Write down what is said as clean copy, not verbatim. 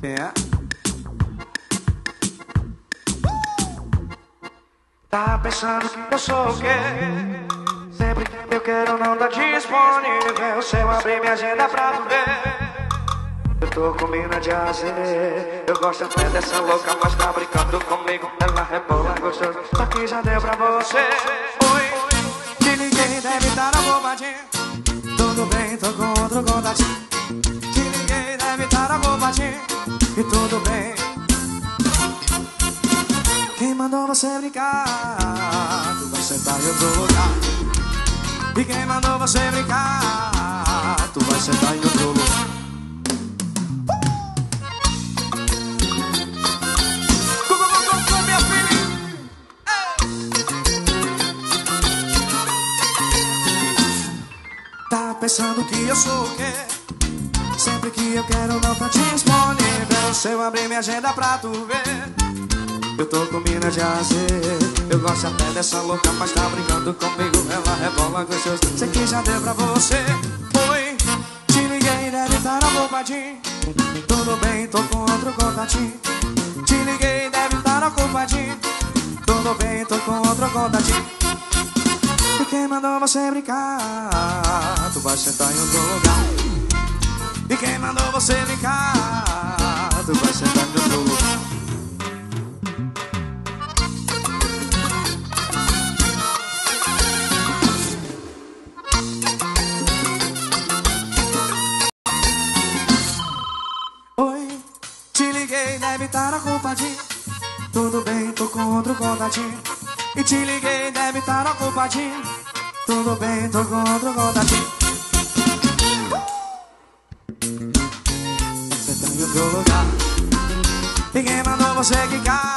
É. Tá pensando que eu sou o quê? Sempre que eu quero não tá disponível. Se eu abrir minha agenda pra tu ver, eu tô com mina de azer. Eu gosto até dessa louca, mas tá brincando comigo. Ela rebola gostoso, só que já deu pra você. Oi, Te liguei, deve estar arrombadinho. Tudo bem, tô com outro contatinho. Te liguei, deve estar arrombadinho. E tudo bem. Quem mandou você brincar? Tu vai sentar em outro lugar. E quem mandou você brincar? Tu vai sentar em outro lugar. Minha filha. Tá pensando que eu sou o quê? Sempre que eu quero não tá disponível. Se eu abrir minha agenda pra tu ver, eu tô com mina de azer. Eu gosto até dessa louca, mas tá brincando comigo. Ela rebola gostoso, sei que já deu pra você. Oi, te liguei, deve estar ocupadinho. Tudo bem, tô com outro contatinho. Te liguei, deve estar ocupadinho. Tudo bem, tô com outro contatinho. E quem mandou você brincar? Tu vai sentar em outro lugar. E quem mandou você brincar? Tu vai sentar em outro lugar. Oi, te liguei, deve estar ocupadinho. Tudo bem, tô com outro contatinho. E te liguei, deve estar ocupadinho. Tudo bem, tô com outro contatinho. Você tá em outro lugar. E quem mandou você quicar?